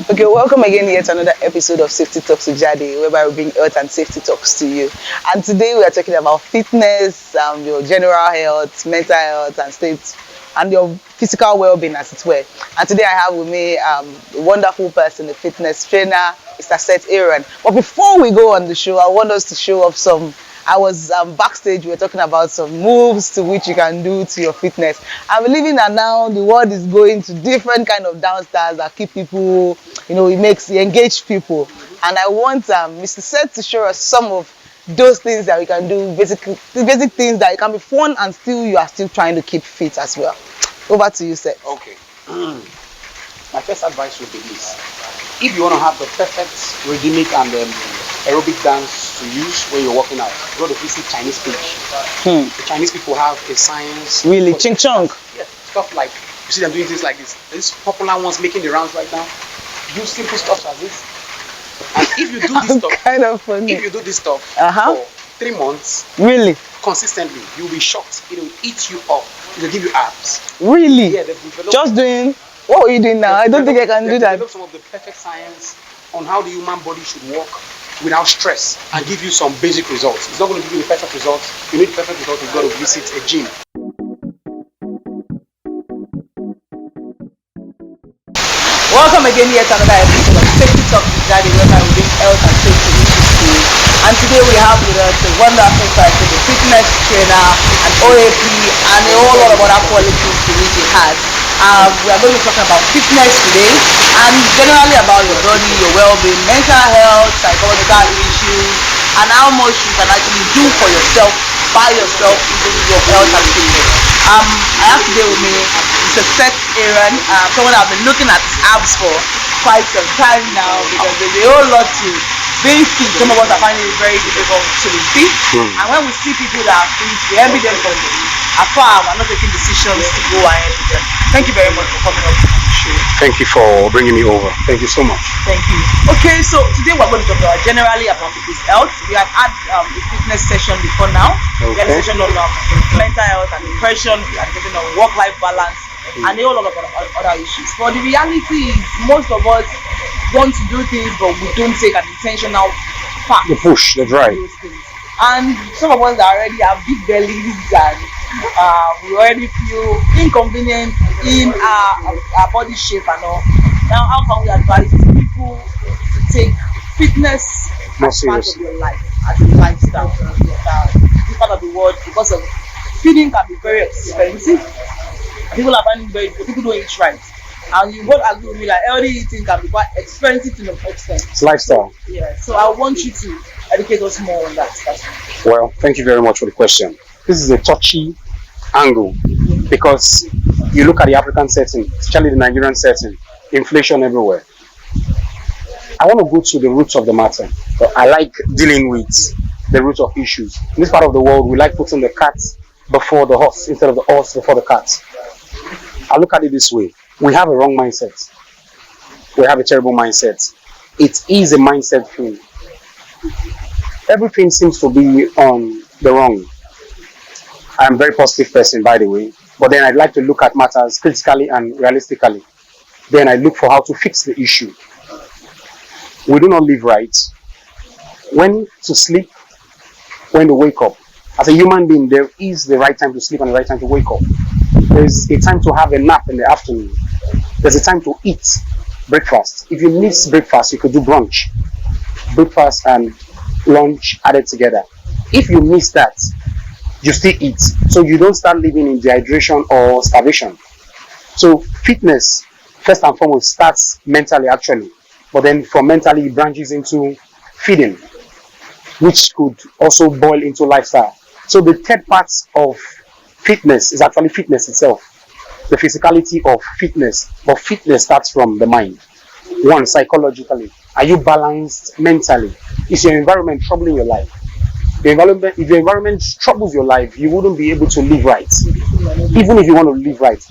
Okay, welcome again here to another episode of Safety Talks with Jade, whereby we bring health and safety talks to you. And today we are talking about fitness, your general health, mental health, and state, and your physical well-being, as it were. And today I have with me a wonderful person, a fitness trainer, Mr. Seth. But before we go on the show, I want us to show off some. I was backstage, we were talking about some moves to which you can do to your fitness. I'm believing that now the world is going to different kind of dance styles that keep people, it engage people. And I want Mr. Seth to show us some of those things that we can do, basic things that it can be fun and still you are still trying to keep fit as well. Over to you, Seth. Okay. My first advice would be this. If you want to have the perfect rhythmic and aerobic dance to use when you're working out, go to visit Chinese page. The Chinese people have a science. Really? Ching chong? Yeah, stuff like, you see them doing things like this. These popular ones making the rounds right now. Do simple stuff like this. And if you do this stuff, kind of funny. If you do this stuff for 3 months, really, consistently, you'll be shocked. It will eat you up. It will give you abs. Really? Yeah, just doing. What are you doing now? I don't think I can do that. Develop some of the perfect science on how the human body should work without stress and give you some basic results. It's not going to give you the perfect results. You need perfect results, you've got to visit a gym. Welcome again here to another episode of Safety Talks with Jade, whereby we bring health and safety issues to you. And today we have with us a wonderful person, a fitness trainer, an OAP, and a whole lot of other qualities to which he has. We are going to be talking about fitness today and generally about your body, your well-being, mental health, psychological issues, and how much you can actually do for yourself, by yourself, in your health and fitness. I have today with me Mr. Seth, someone I've been looking at his abs for quite some time now because there's a whole lot to being fit. Some of us are finding it very difficult to be fit, and when we see people that are fit, we envy them from afar. We're not taking decisions to go ahead with them. Thank you very much for coming up to the show. Thank you for bringing me over. Thank you so much. Thank you. Okay, so today we're going to talk about generally about people's health. We have had a fitness session before now. We had a session on mental health and depression, we had a session on work-life balance, and a whole lot of other issues. But the reality is most of us want to do things, but we don't take an intentional part. The push, the drive. And some of us already have big bellies and we already feel inconvenient in our body shape and all. Now, how can we advise people to take fitness as part of your life, as a lifestyle? This part of the world, because of feeding can be very expensive. People are finding very difficult. People don't eat right. And you won't agree with me, like healthy eating can be quite expensive to an extent. It's lifestyle. Yeah, so I want you to educate us more on that. Well, thank you very much for the question. This is a touchy angle because you look at the African setting, especially the Nigerian setting, inflation everywhere. I want to go to the roots of the matter. But I like dealing with the root of issues. In this part of the world, we like putting the cat before the horse instead of the horse before the cat. I look at it this way. We have a wrong mindset. We have a terrible mindset. It is a mindset thing. Everything seems to be on the wrong. I'm a very positive person, by the way, but then I'd like to look at matters critically and realistically. Then I look for how to fix the issue. We do not live right. When to sleep, when to wake up. As a human being, there is the right time to sleep and the right time to wake up. There's a time to have a nap in the afternoon. There's a time to eat breakfast. If you miss breakfast, you could do brunch. Breakfast and lunch added together. If you miss that, you still eat. So you don't start living in dehydration or starvation. So fitness, first and foremost, starts mentally actually. But then from mentally it branches into feeding, which could also boil into lifestyle. So the third part of fitness is actually fitness itself. The physicality of fitness. But fitness starts from the mind. One, psychologically. Are you balanced mentally? Is your environment troubling your life? If your environment troubles your life, you wouldn't be able to live right. Even if you want to live right.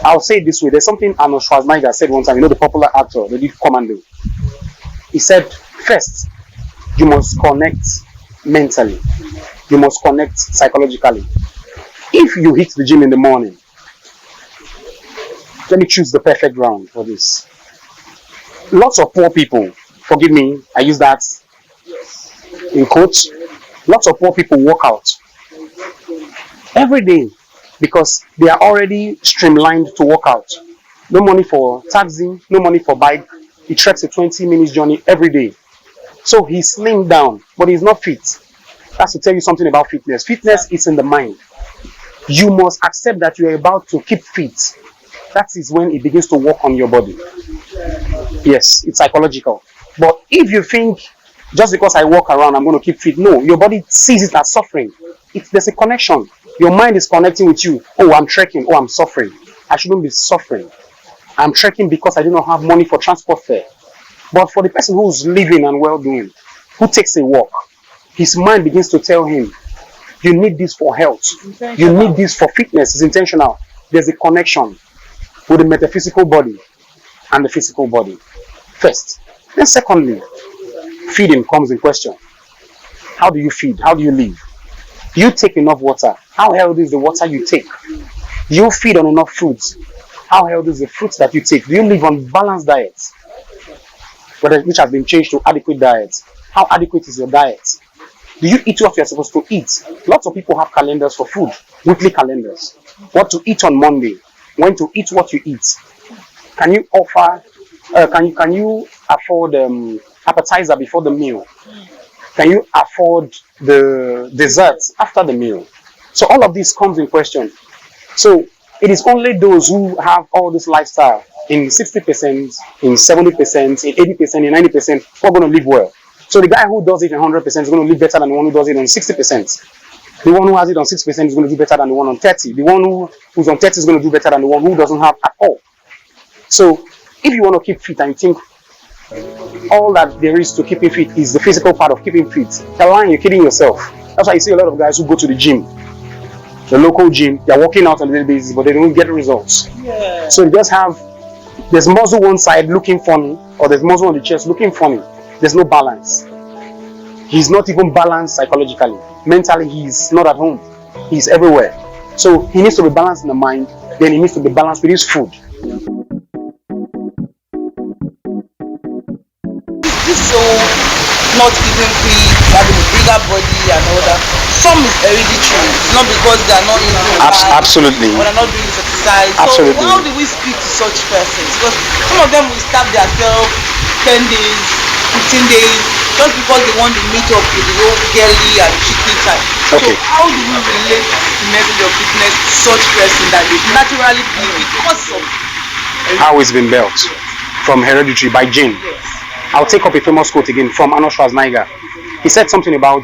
I'll say it this way. There's something Arnold Schwarzenegger said one time. You know the popular actor, the lead commando. He said, first, you must connect mentally. You must connect psychologically. If you hit the gym in the morning, let me choose the perfect round for this. Lots of poor people, forgive me, I use that in quotes. Lots of poor people work out every day because they are already streamlined to work out. No money for taxi, no money for bike. He treks a 20 minutes journey every day. So he's slimmed down, but he's not fit. That's to tell you something about fitness. Fitness is in the mind. You must accept that you are about to keep fit. That is when it begins to work on your body. Yes, it's psychological. But if you think just because I walk around, I'm going to keep fit, no, your body sees it as suffering. There's a connection. Your mind is connecting with you. Oh, I'm trekking. Oh, I'm suffering. I shouldn't be suffering. I'm trekking because I do not have money for transport fare. But for the person who's living and well-doing, who takes a walk, his mind begins to tell him, you need this for health. You need this for fitness. It's intentional. There's a connection with the metaphysical body and the physical body. First. Then secondly, feeding comes in question. How do you feed? How do you live? Do you take enough water? How healthy is the water you take? Do you feed on enough fruits? How healthy is the fruits that you take? Do you live on balanced diets? Which has been changed to adequate diets. How adequate is your diet? Do you eat what you're supposed to eat? Lots of people have calendars for food, weekly calendars. What to eat on Monday, when to eat what you eat. Can you offer? Can you afford appetizer before the meal? Can you afford the desserts after the meal? So all of this comes in question. So it is only those who have all this lifestyle in 60%, in 70%, in 80%, in 90% who are going to live well. So the guy who does it in 100% is going to live better than the one who does it on 60%. The one who has it on 6% is going to do better than the one on 30. The one who's on 30 is going to do better than the one who doesn't have at all. So if you want to keep fit and you think all that there is to keeping fit is the physical part of keeping fit, you're lying, you're kidding yourself. That's why you see a lot of guys who go to the gym, the local gym, they're working out on a daily basis, but they don't get results. Yeah. So you just have, there's muscle one side looking funny, or there's muscle on the chest looking funny. There's no balance. He's not even balanced psychologically. Mentally, he's not at home. He's everywhere. So he needs to be balanced in the mind, then he needs to be balanced with his food. This so not even fit, having a bigger body and all that. Some is hereditary. It's not because they are not using Absolutely. or they're not doing this exercise. Absolutely. So how do we speak to such persons? Because some of them will start themselves 10 days, 15 days, just because they want to meet up with the old girly and cheeky type. Okay. So how do we relate the message of fitness to such person that they naturally believe because of How it's been built from Hereditary by Jane. yes. I'll take up a famous quote again from Arnold Schwarzenegger. He said something about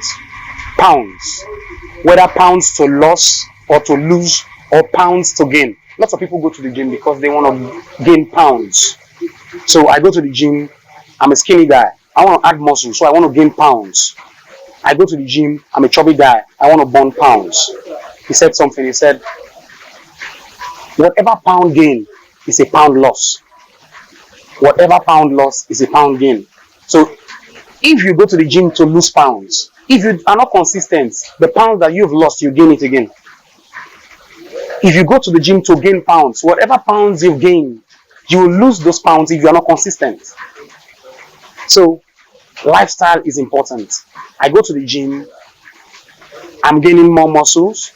pounds, whether pounds to loss or to lose or pounds to gain. Lots of people go to the gym because they want to gain pounds. So I go to the gym, I'm a skinny guy, I want to add muscle, so I want to gain pounds. I go to the gym, I'm a chubby guy, I want to burn pounds. He said something, he said, whatever pound gain is a pound loss. Whatever pound loss is a pound gain. So if you go to the gym to lose pounds, if you are not consistent, the pounds that you've lost, you gain it again. If you go to the gym to gain pounds, whatever pounds you've gained, you will lose those pounds if you are not consistent. So lifestyle is important. I go to the gym, I'm gaining more muscles,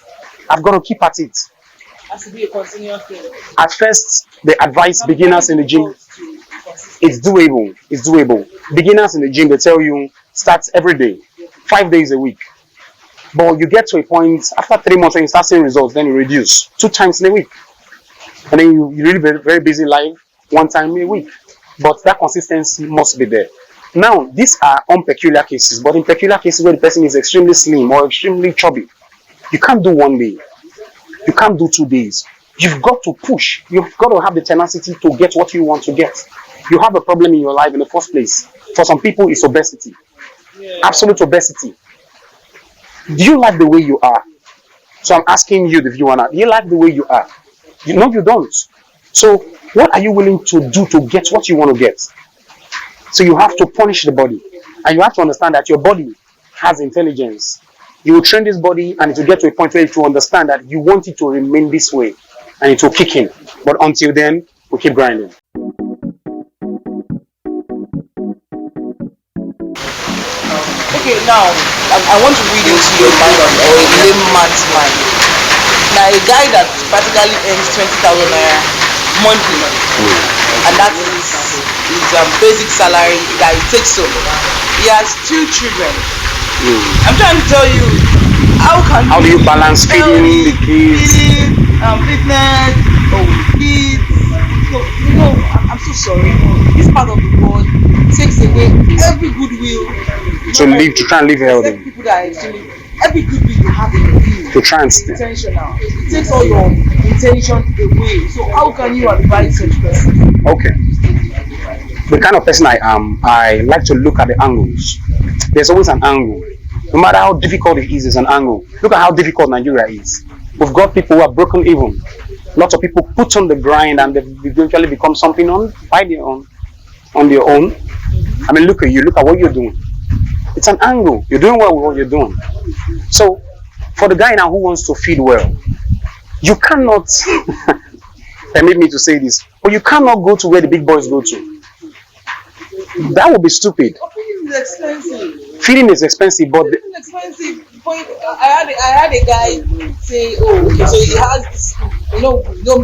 I've got to keep at it. Has to be a continuous thing. At first, they advise beginners in the gym, it's doable. It's doable. Beginners in the gym, they tell you start every day, 5 days a week. But you get to a point after 3 months when you start seeing results, then you reduce 2 times in a week. And then you live a very busy life 1 time a week. But that consistency must be there. Now, these are unpeculiar cases, but in peculiar cases where the person is extremely slim or extremely chubby, you can't do 1 day. You can't do 2 days. You've got to push. You've got to have the tenacity to get what you want to get. You have a problem in your life in the first place. For some people, it's obesity. Yeah. Absolute obesity. Do you like the way you are? So I'm asking you, the viewer now, do you like the way you are? No, you don't. So what are you willing to do to get what you want to get? So you have to punish the body. And you have to understand that your body has intelligence. You will train this body and it will get to a point where it will understand that you want it to remain this way. And it will kick in. But until then, we keep grinding. Okay, now I want to read into your mind or a layman's mind. Now, a guy that practically earns 20,000 naira monthly, and that is his basic salary that he takes home. He has 2 children. I'm trying to tell you, how do you balance feeding the kids? Fitness, kids. So, I'm so sorry. This part of the world takes away every goodwill To try and live healthy. People that are extremely, every goodwill you have in you to try and intentional. It takes all your intention away. So how can you advise such person? Okay. The kind of person I am, I like to look at the angles. There's always an angle. No matter how difficult it is, there's an angle. Look at how difficult Nigeria is. We've got people who are broken even. Lots of people put on the grind and they eventually become something on their own. I mean, look at you. Look at what you're doing. It's an angle. You're doing well with what you're doing. So, for the guy now who wants to feed well, you cannot, permit me to say this, but you cannot go to where the big boys go to. That would be stupid. Feeding is expensive. Feeding is expensive, but feeding is expensive. I had a guy say, okay, so he has this,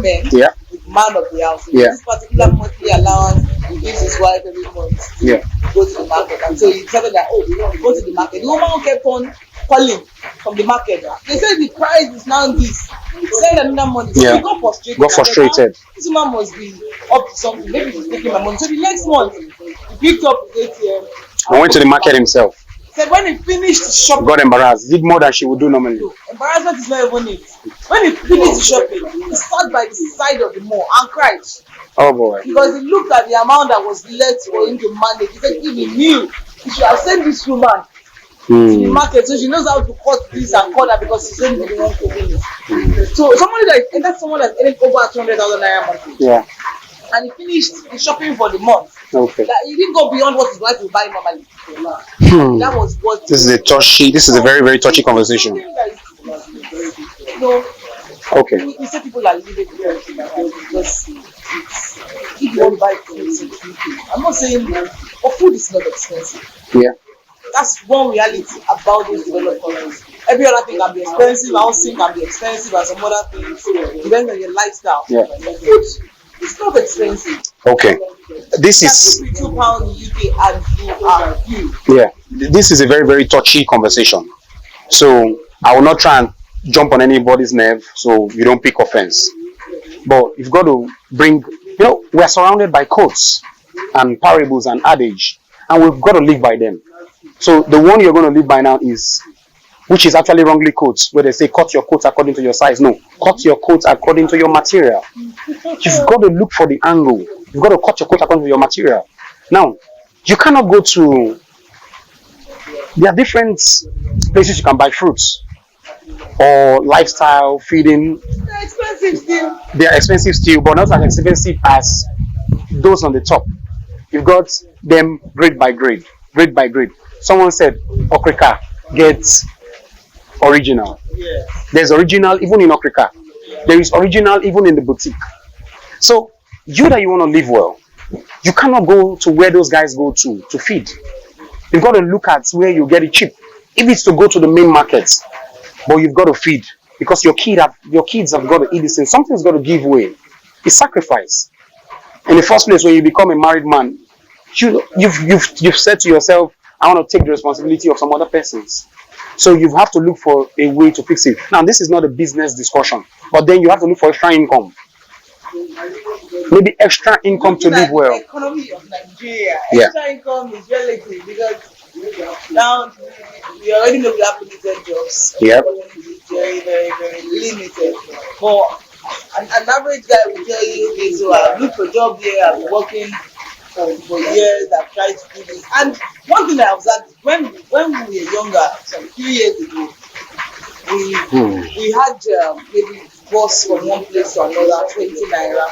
men, yeah, man of the house. Yeah. This particular monthly allowance he gives his wife every month. Yeah. Go to the market, and so he decided that go to the market. The woman kept on calling from the market. They said the price is now this. Send another money. So he got frustrated. This woman must be up to something. Maybe he's taking my money. So the next month, he picked up his ATM. And went to the market himself. Said when he finished shopping, got embarrassed. Did more than she would do normally. No, embarrassment is not even it. When he finished the shopping, he sat by the side of the mall and cried. Oh boy. Because he looked at the amount that was left for him to manage. He said, if he knew, he should have sent this woman to the market so she knows how to cut this and cut that because she's only the one to finish. So someone that's earning over 200,000 naira monthly. Yeah. And he finished the shopping for the month. Okay. That he didn't go beyond what his wife would buy normally. That was what. This is a very, very touchy conversation. Okay. We say people are living because if you want to buy food, I'm not saying, but food is not expensive. Yeah. That's one reality about those developed countries. Every other thing can be expensive, housing can be expensive, and some other things, depending on your lifestyle. Yeah. Food is not expensive. Okay. This is £2 in UK and you are you. Yeah. This is a very, very touchy conversation. So I will not try and jump on anybody's nerve so you don't pick offense. But you've got to bring, we're surrounded by quotes and parables and adage, and we've got to live by them. So the one you're going to live by now is, which is actually wrongly quotes, where they say cut your coat according to your size. No, cut your coat according to your material. You've got to look for the angle. You've got to cut your coat according to your material. Now, you cannot go to, there are different places you can buy fruits or lifestyle feeding. They're expensive still. They are expensive still, but not as expensive as those on the top. You've got them grade by grade. Someone said Okrika gets original. Yeah. There's original even in Okrika. There is original even in the boutique. So you that you want to live well, you cannot go to where those guys go to feed. You've got to look at where you get it cheap. If it's to go to the main markets, but you've got to feed because your kids have got to eat this thing. Something's got to give way. It's sacrifice. In the first place, when you become a married man, you've said to yourself, I want to take the responsibility of some other persons. So you have to look for a way to fix it. Now, this is not a business discussion, but then you have to look for extra income. Maybe extra income to live well. The economy of Nigeria, extra income is relative because now we already know we have limited jobs. Yep. Very, very, very limited. But an average guy will tell you, okay, so I've looked for a job here, I've been working for years, I've tried to do this. And one thing I observed, when we were younger, some few years ago, we had maybe bus from one place to another, 20 naira,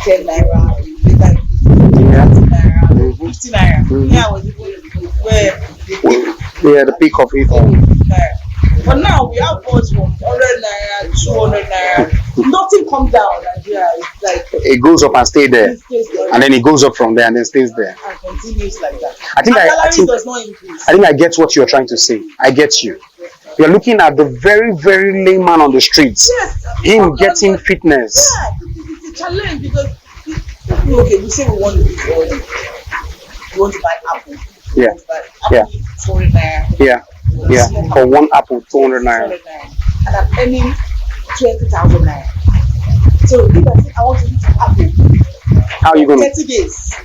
10 naira, later 20 naira, 50 naira. Yeah, was where the peak of it. But now we have bus from 100 naira, 200 naira. Nothing comes down. Nigeria, it's like it goes up and stays there, and then it goes up from there and then stays there. And continues like that. I think salary does not increase. I think I get what you're trying to say. I get you. You're looking at the very, very layman on the streets. Yes. Him getting fitness. Yeah, it's a challenge because okay, we say we want to buy apple. Yeah. Yeah. 200 naira. Yeah. Yeah. For one apple, 200 naira. And I'm earning 20,000 naira. So if I say I want to eat an apple, how are you going 30 days.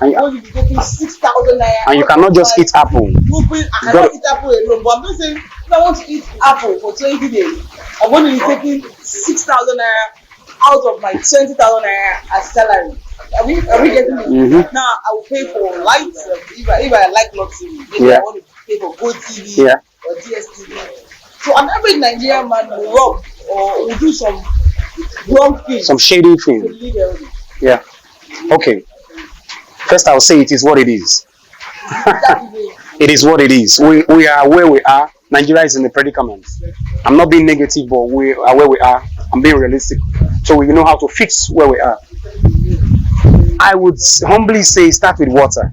And you want to be taking 6,000 naira. And you cannot just eat apple. I cannot eat apple alone, but I'm just saying if I want to eat apple for 20 days, I'm going to be taking 6,000 naira out of my 20,000 naira as salary. Are we getting it? Mm-hmm. Now I will pay for lights if I like lottery. Maybe I want to pay for Go TV or DSTV. So an average Nigerian man will rob or will do some wrong things. Some shady thing. Yeah. Okay. First I'll say it is what it is. It is what it is. We are where we are. Nigeria is in a predicament. I'm not being negative, but we are where we are. I'm being realistic. So we know how to fix where we are. I would humbly say start with water.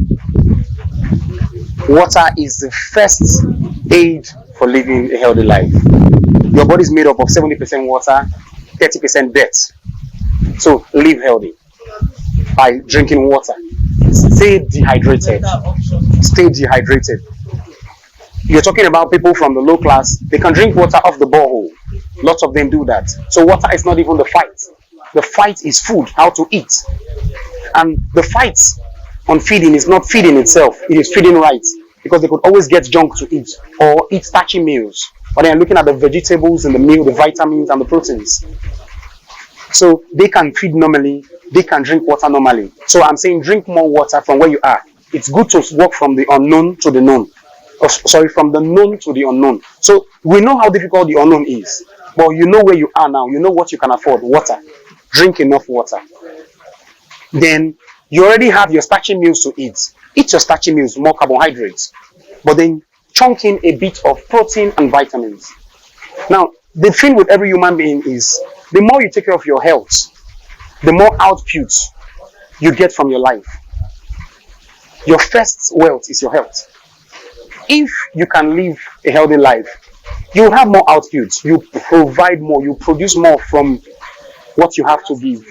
Water is the first aid for living a healthy life. Your body is made up of 70% water, 30% dirt. So live healthy by drinking water. Stay dehydrated. Stay dehydrated. You're talking about people from the low class. They can drink water off the borehole. Lots of them do that. So water is not even the fight. The fight is food, how to eat. And the fight on feeding is not feeding itself. It is feeding right. Because they could always get junk to eat or eat starchy meals. But then looking at the vegetables in the meal, the vitamins and the proteins. So they can feed normally. They can drink water normally. So I'm saying drink more water from where you are. It's good to walk from the unknown to the known. From the known to the unknown. So we know how difficult the unknown is. But you know where you are now. You know what you can afford. Water. Drink enough water. Then you already have your starchy meals to eat. Eat your starchy meals, more carbohydrates. But then chunk in a bit of protein and vitamins. Now, the thing with every human being is the more you take care of your health, the more outputs you get from your life. Your first wealth is your health. If you can live a healthy life, you have more outputs. You provide more. You produce more from what you have to give.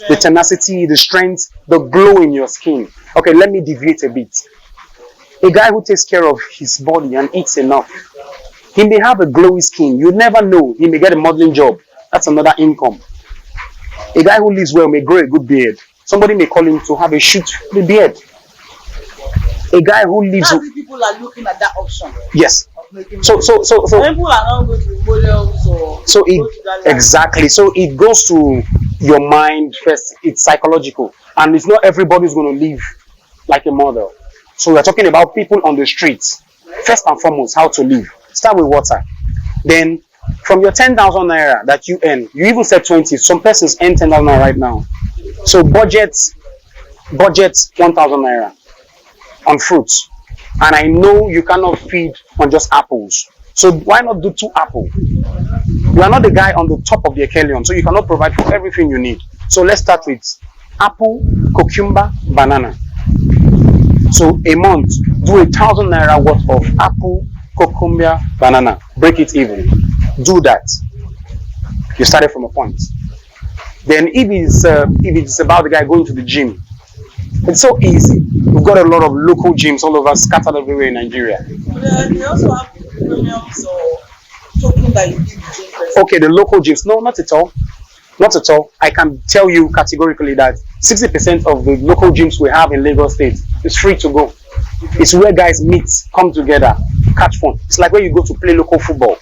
The tenacity, the strength, the glow in your skin. Okay, let me deviate a bit. A guy who takes care of his body and eats enough, he may have a glowy skin. You never know. He may get a modeling job. That's another income. A guy who lives well may grow a good beard. Somebody may call him to have a shoot the beard. A guy who lives. That's people are looking at that option. Yes. So people are not going to models or. So it exactly. So it goes to your mind first. It's psychological, and it's not everybody's going to live like a model. So we're talking about people on the streets. First and foremost, how to live. Start with water. Then, from your 10,000 naira that you earn, you even said 20. Some persons earn 10,000 naira right now. So budget 1,000 naira on fruits. And I know you cannot feed on just apples. So why not do 2 apples? You are not the guy on the top of the echelon, so you cannot provide for everything you need. So let's start with apple, cucumber, banana. So a month, do 1,000 naira worth of apple, cucumber, banana. Break it even. Do that. You started from a point. Then if it's about the guy going to the gym, it's so easy. We've got a lot of local gyms all over, scattered everywhere in Nigeria. They also have premiums or token that you give the gym person. Okay, the local gyms. No, not at all. Not at all. I can tell you categorically that 60% of the local gyms we have in Lagos State is free to go. It's where guys meet, come together, catch fun. It's like where you go to play local football.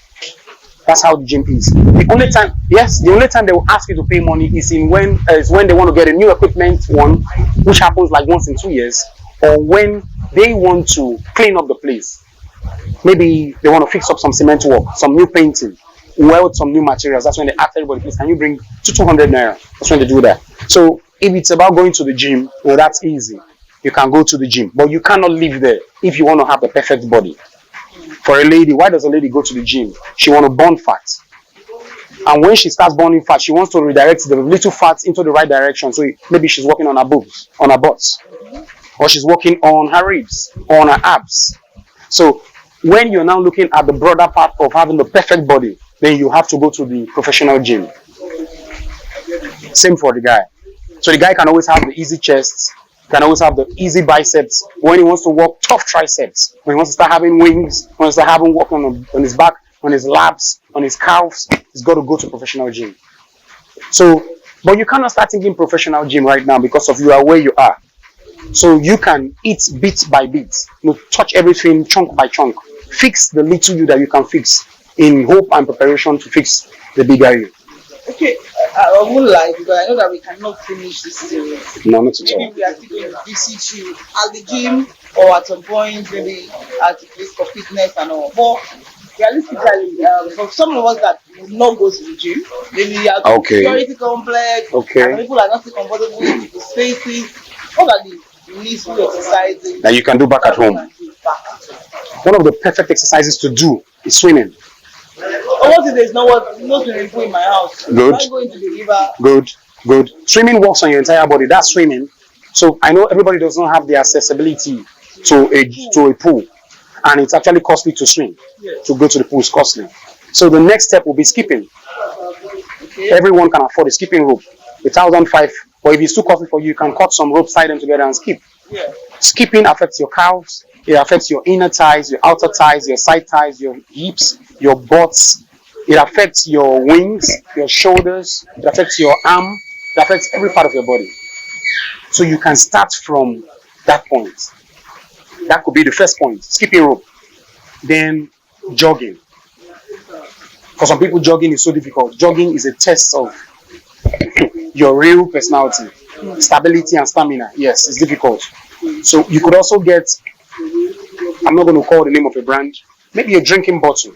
That's how the gym is. The only time they will ask you to pay money is when they want to get a new equipment one, which happens like once in 2 years, or when they want to clean up the place. Maybe they want to fix up some cement work, some new painting, weld some new materials. That's when they ask everybody, please, can you bring 200 naira? That's when they do that. So if it's about going to the gym, that's easy. You can go to the gym, but you cannot live there if you want to have the perfect body. For a lady, why does a lady go to the gym? She wants to burn fat. And when she starts burning fat, she wants to redirect the little fat into the right direction. So maybe she's working on her boobs, on her butts. or she's working on her ribs or on her abs. So when you're now looking at the broader part of having the perfect body, then you have to go to the professional gym. Same for the guy. So the guy can always have the easy chest, can always have the easy biceps. When he wants to work tough triceps, when he wants to start having wings, when he wants to start having work on his back, on his lats, on his calves, he's got to go to professional gym. So, but you cannot start thinking professional gym right now because of you are where you are. So you can eat bit by bit, touch everything chunk by chunk, fix the little you that you can fix in hope and preparation to fix the bigger you. Okay, I won't lie because I know that we cannot finish this series. No, not at all. Maybe we are still going to visit you at the gym or at some point, maybe at the place for fitness and all. But realistically, for some of us that will not go to the gym, maybe at the security complex, and people are not so comfortable with the spaces. What are the least exercises that you can do back at home? One of the perfect exercises to do is swimming. What if there's no swimming pool in my house? Good. Am I going to the river? Good. Swimming works on your entire body. That's swimming. So I know everybody does not have the accessibility to a pool, and it's actually costly to swim. Yes. To go to the pool is costly. So the next step will be skipping. Okay. Everyone can afford a skipping rope. 1,500. Or if it's too costly for you, you can cut some ropes, tie them together, and skip. Yeah. Skipping affects your calves. It affects your inner thighs, your outer thighs, your side thighs, your hips, your butts. It affects your wings, your shoulders. It affects your arm. It affects every part of your body. So you can start from that point. That could be the first point. Skipping rope. Then jogging. For some people, jogging is so difficult. Jogging is a test of your real personality, stability and stamina. Yes, it's difficult. So you could also get, I'm not going to call the name of a brand, maybe a drinking bottle,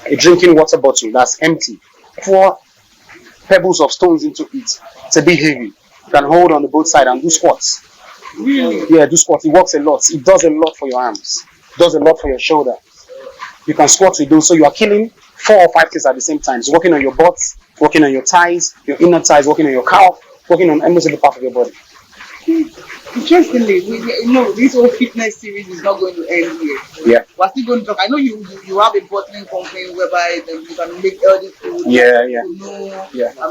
a drinking water bottle that's empty. Pour pebbles of stones into it. It's a bit heavy. You can hold on the both sides and do squats. Really? Yeah, do squats. It works a lot. It does a lot for your arms. It does a lot for your shoulder. You can squat with those. So you are killing 4 or 5 things at the same time. So working on your butt, working on your thighs, your inner thighs, working on your calf, working on almost every part of your body. Interestingly, this whole fitness series is not going to end here. Yeah. We're still going to talk. I know you have a bottling company whereby you can make healthy food. Yeah.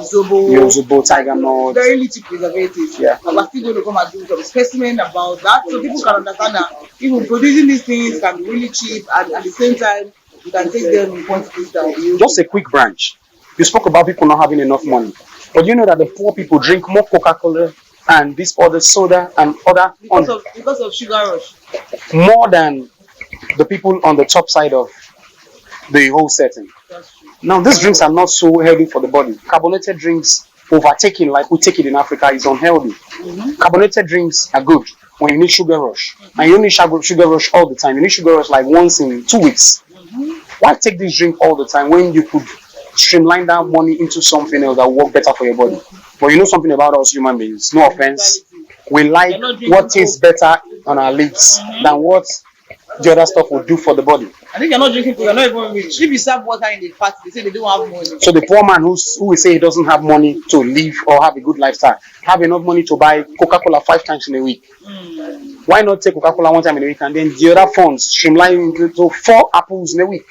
Zobo, tiger nuts. Very little preservatives. Yeah. And we're still going to come and do some specimen about that so people can understand that even producing these things can be really cheap and at the same time you can take them in quantities that you just a quick branch. You spoke about people not having enough money. But you know that the poor people drink more Coca-Cola and this other soda and other because of sugar rush. More than the people on the top side of the whole setting. Now these drinks are not so healthy for the body. Carbonated drinks overtaking like we take it in Africa is unhealthy. Mm-hmm. Carbonated drinks are good when you need sugar rush. Mm-hmm. And you don't need sugar rush all the time. You need sugar rush like once in 2 weeks. Mm-hmm. Why take this drink all the time when you could streamline that money into something else that will work better for your body? But you know something about us human beings, no offense, we like what tastes better on our lips than what the other stuff will do for the body. I think you're not drinking Coke, you're not even rich. If you serve water in the party, they say they don't have money. So the poor man who will say he doesn't have money to live or have a good lifestyle, have enough money to buy Coca-Cola 5 times in a week. Why not take Coca-Cola 1 time in a week and then the other funds streamline into 4 apples in a week?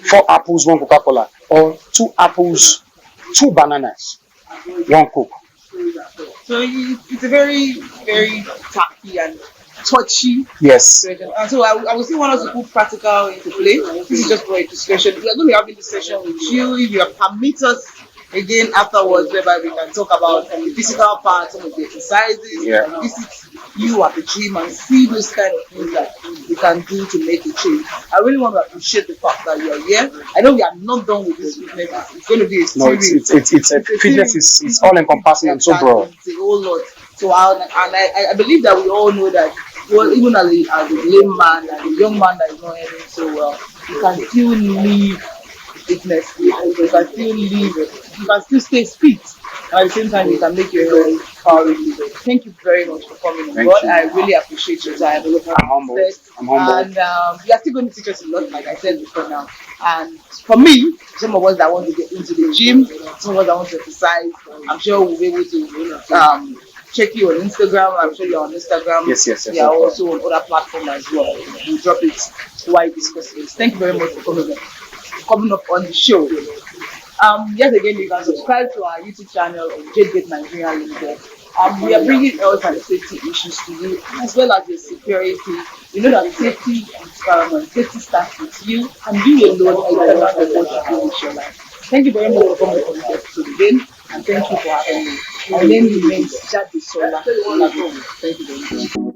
4 apples, 1 Coca-Cola, or 2 apples, 2 bananas, 1 Coke. So it's a very, very tacky and touchy. Yes. And so I would still want us to put practical into play. This is just for a discussion. We are going to be having this session with you. If you permit us again afterwards, whereby we can talk about the physical part, some of the exercises, visit you at the gym and see those kind of things that we can do to make a change. I really want to appreciate the fact that you are here. I know we are not done with this fitness. It's going to be a series. No, it's a fitness is all encompassing and so broad. It's a whole lot. So I believe that we all know that, well, even as a lame man, as a young man that is not earning so well, you can still live fitness. You can still live. You can still stay fit. And at the same time, you can make your own power. Thank you very much for coming on board. I really appreciate your time. I'm humble. And you are still going to teach us a lot, like I said before now. And for me, some of us that want to get into the gym, some of us that want to exercise, I'm sure we'll be able to check you on Instagram. I'm sure you're on Instagram. Yes. We are also on other platforms as well. We'll drop it while discussing it. Thank you very much for coming up on the show. Yet again, you can subscribe to our YouTube channel on Jade Nigeria Limited. We are bringing health and safety issues to you, as well as your security. You know that safety is paramount. Safety starts with you, and you alone are the one that what you do with your life. Thank you very much for coming on the episode again, and thank you for having me. My name remains Jade Sola. Thank you very much.